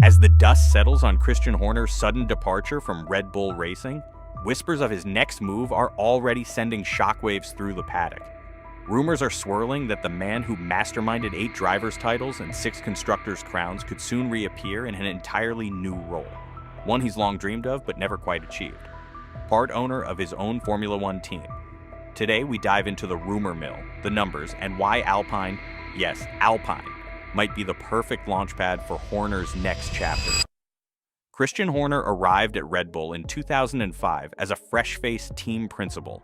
As the dust settles on Christian Horner's sudden departure from Red Bull Racing, whispers of his next move are already sending shockwaves through the paddock. Rumors are swirling that the man who masterminded 8 drivers' titles and 6 constructors' crowns could soon reappear in an entirely new role, one he's long dreamed of but never quite achieved. Part owner of his own Formula One team. Today we dive into the rumor mill, the numbers, and why Alpine, yes, Alpine, might be the perfect launchpad for Horner's next chapter. Christian Horner arrived at Red Bull in 2005 as a fresh-faced team principal,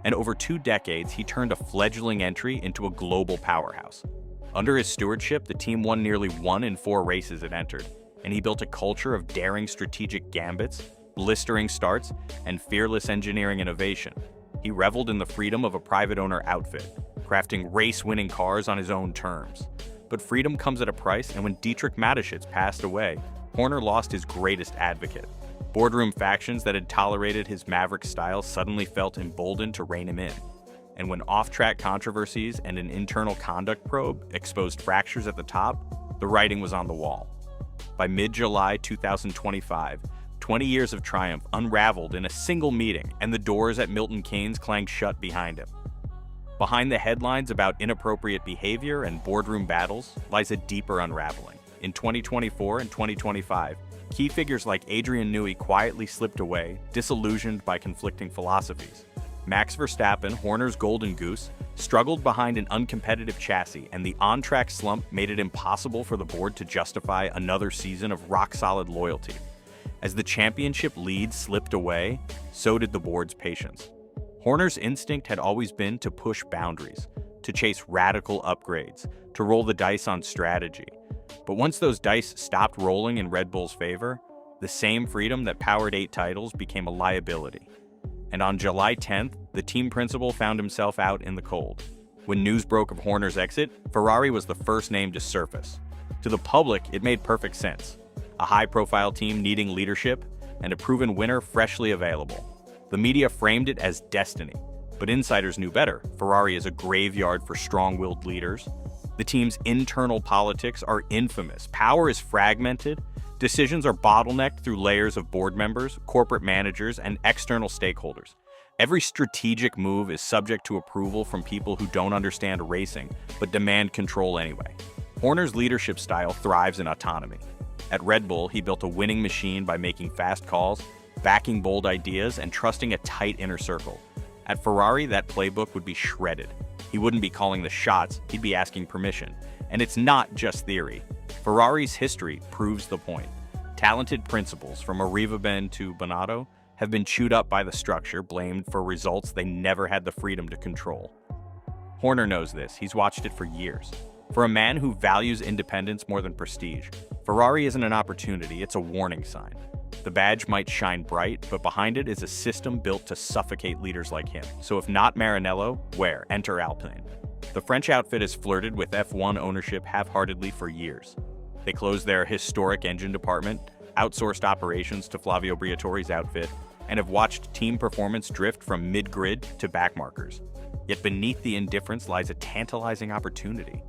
and over 2 decades he turned a fledgling entry into a global powerhouse. Under his stewardship, the team won nearly 1 in 4 races it entered, and he built a culture of daring strategic gambits, blistering starts, and fearless engineering innovation. He reveled in the freedom of a private owner outfit, crafting race-winning cars on his own terms. But freedom comes at a price, and when Dietrich Mateschitz passed away, Horner lost his greatest advocate. Boardroom factions that had tolerated his maverick style suddenly felt emboldened to rein him in. And when off-track controversies and an internal conduct probe exposed fractures at the top, the writing was on the wall. By mid-July 2025, 20 years of triumph unraveled in a single meeting, and the doors at Milton Keynes clanged shut behind him. Behind the headlines about inappropriate behavior and boardroom battles lies a deeper unraveling. In 2024 and 2025, key figures like Adrian Newey quietly slipped away, disillusioned by conflicting philosophies. Max Verstappen, Horner's golden goose, struggled behind an uncompetitive chassis, and the on-track slump made it impossible for the board to justify another season of rock-solid loyalty. As the championship lead slipped away, so did the board's patience. Horner's instinct had always been to push boundaries, to chase radical upgrades, to roll the dice on strategy. But once those dice stopped rolling in Red Bull's favor, the same freedom that powered 8 titles became a liability. And on July 10th, the team principal found himself out in the cold. When news broke of Horner's exit, Ferrari was the first name to surface. To the public, it made perfect sense. A high-profile team needing leadership, and a proven winner freshly available. The media framed it as destiny, but insiders knew better. Ferrari is a graveyard for strong-willed leaders. The team's internal politics are infamous. Power is fragmented. Decisions are bottlenecked through layers of board members, corporate managers, and external stakeholders. Every strategic move is subject to approval from people who don't understand racing, but demand control anyway. Horner's leadership style thrives in autonomy. At Red Bull, he built a winning machine by making fast calls, backing bold ideas, and trusting a tight inner circle. At Ferrari, that playbook would be shredded. He wouldn't be calling the shots, he'd be asking permission. And it's not just theory. Ferrari's history proves the point. Talented principals, from Arrivabene to Bonotto, have been chewed up by the structure, blamed for results they never had the freedom to control. Horner knows this. He's watched it for years. For a man who values independence more than prestige, Ferrari isn't an opportunity, it's a warning sign. The badge might shine bright, but behind it is a system built to suffocate leaders like him. So if not Maranello, where? Enter Alpine. The French outfit has flirted with F1 ownership half-heartedly for years. They closed their historic engine department, outsourced operations to Flavio Briatore's outfit, and have watched team performance drift from mid-grid to backmarkers. Yet beneath the indifference lies a tantalizing opportunity.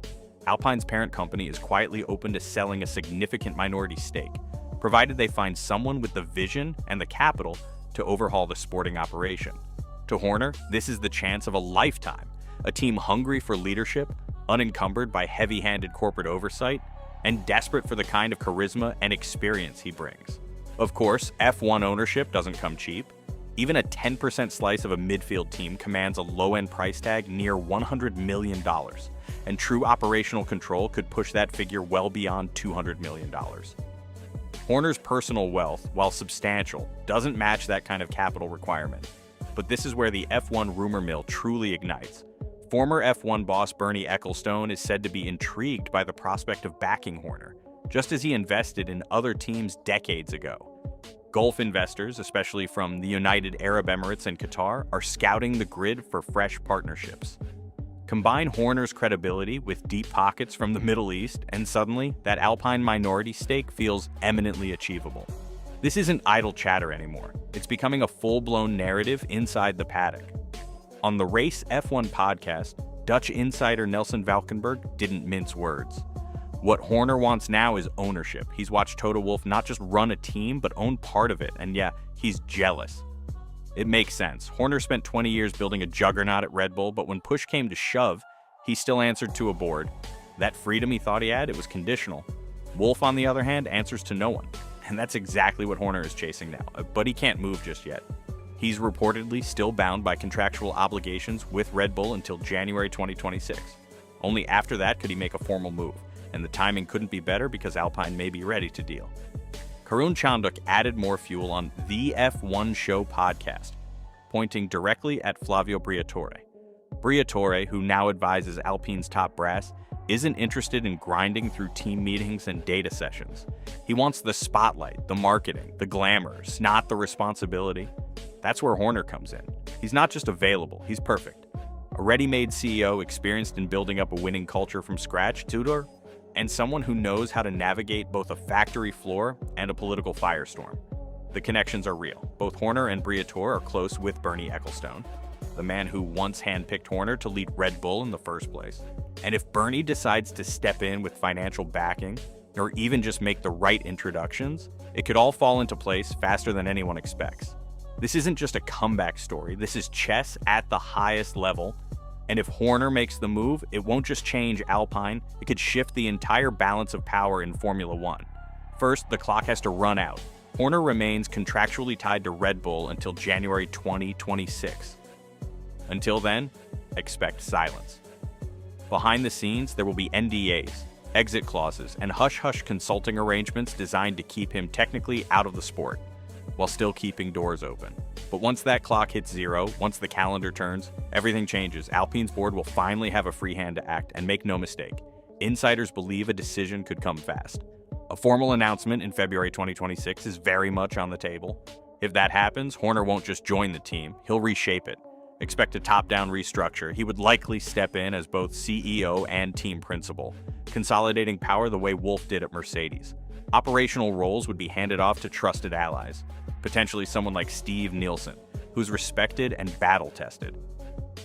Alpine's parent company is quietly open to selling a significant minority stake, provided they find someone with the vision and the capital to overhaul the sporting operation. To Horner, this is the chance of a lifetime, a team hungry for leadership, unencumbered by heavy-handed corporate oversight, and desperate for the kind of charisma and experience he brings. Of course, F1 ownership doesn't come cheap. Even a 10% slice of a midfield team commands a low-end price tag near $100 million, and true operational control could push that figure well beyond $200 million. Horner's personal wealth, while substantial, doesn't match that kind of capital requirement. But this is where the F1 rumor mill truly ignites. Former F1 boss Bernie Ecclestone is said to be intrigued by the prospect of backing Horner, just as he invested in other teams decades ago. Gulf investors, especially from the United Arab Emirates and Qatar, are scouting the grid for fresh partnerships. Combine Horner's credibility with deep pockets from the Middle East, and suddenly, that Alpine minority stake feels eminently achievable. This isn't idle chatter anymore. It's becoming a full-blown narrative inside the paddock. On the Race F1 podcast, Dutch insider Nelson Valkenburg didn't mince words. What Horner wants now is ownership. He's watched Toto Wolff not just run a team, but own part of it, and yeah, he's jealous. It makes sense. Horner spent 20 years building a juggernaut at Red Bull, but when push came to shove, he still answered to a board. That freedom he thought he had, it was conditional. Wolff, on the other hand, answers to no one. And that's exactly what Horner is chasing now, but he can't move just yet. He's reportedly still bound by contractual obligations with Red Bull until January 2026. Only after that could he make a formal move, and the timing couldn't be better because Alpine may be ready to deal. Karun Chandok added more fuel on the F1 Show podcast, pointing directly at Flavio Briatore. Briatore, who now advises Alpine's top brass, isn't interested in grinding through team meetings and data sessions. He wants the spotlight, the marketing, the glamour, not the responsibility. That's where Horner comes in. He's not just available, he's perfect. A ready-made CEO experienced in building up a winning culture from scratch, Tudor, and someone who knows how to navigate both a factory floor and a political firestorm. The connections are real. Both Horner and Briatore are close with Bernie Ecclestone, the man who once handpicked Horner to lead Red Bull in the first place. And if Bernie decides to step in with financial backing, or even just make the right introductions, it could all fall into place faster than anyone expects. This isn't just a comeback story, this is chess at the highest level. And if Horner makes the move, it won't just change Alpine, it could shift the entire balance of power in Formula One. First, the clock has to run out. Horner remains contractually tied to Red Bull until January 2026. Until then, expect silence. Behind the scenes, there will be NDAs, exit clauses, and hush-hush consulting arrangements designed to keep him technically out of the sport, while still keeping doors open. But once that clock hits zero, once the calendar turns, everything changes. Alpine's board will finally have a free hand to act, and make no mistake, insiders believe a decision could come fast. A formal announcement in February 2026 is very much on the table. If that happens, Horner won't just join the team, he'll reshape it. Expect a top-down restructure. He would likely step in as both CEO and team principal, consolidating power the way Wolff did at Mercedes. Operational roles would be handed off to trusted allies, potentially someone like Steve Nielsen, who's respected and battle-tested.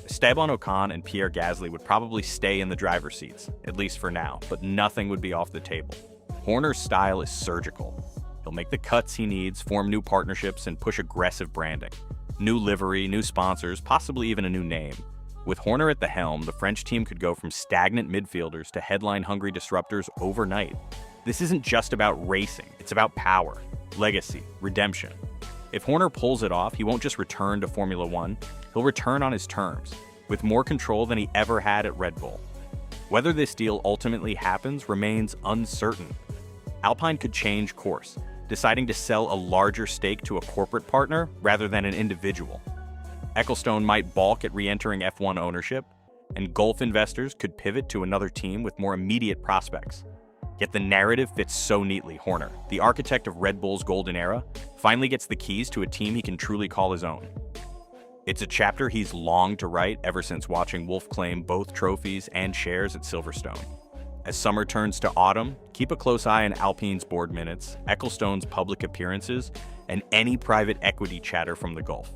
Esteban Ocon and Pierre Gasly would probably stay in the driver's seats, at least for now, but nothing would be off the table. Horner's style is surgical. He'll make the cuts he needs, form new partnerships, and push aggressive branding. New livery, new sponsors, possibly even a new name. With Horner at the helm, the French team could go from stagnant midfielders to headline-hungry disruptors overnight. This isn't just about racing, it's about power, legacy, redemption. If Horner pulls it off, he won't just return to Formula One, he'll return on his terms, with more control than he ever had at Red Bull. Whether this deal ultimately happens remains uncertain. Alpine could change course, deciding to sell a larger stake to a corporate partner rather than an individual. Ecclestone might balk at re-entering F1 ownership, and Gulf investors could pivot to another team with more immediate prospects. Yet the narrative fits so neatly. Horner, the architect of Red Bull's golden era, finally gets the keys to a team he can truly call his own. It's a chapter he's longed to write ever since watching Wolff claim both trophies and shares at Silverstone. As summer turns to autumn, keep a close eye on Alpine's board minutes, Ecclestone's public appearances, and any private equity chatter from the Gulf.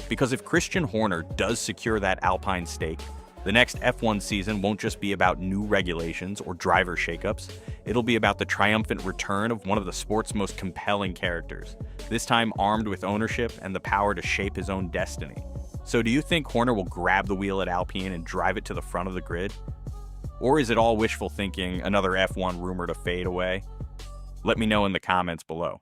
Because if Christian Horner does secure that Alpine stake, the next F1 season won't just be about new regulations or driver shakeups, it'll be about the triumphant return of one of the sport's most compelling characters, this time armed with ownership and the power to shape his own destiny. So do you think Horner will grab the wheel at Alpine and drive it to the front of the grid? Or is it all wishful thinking, another F1 rumor to fade away? Let me know in the comments below.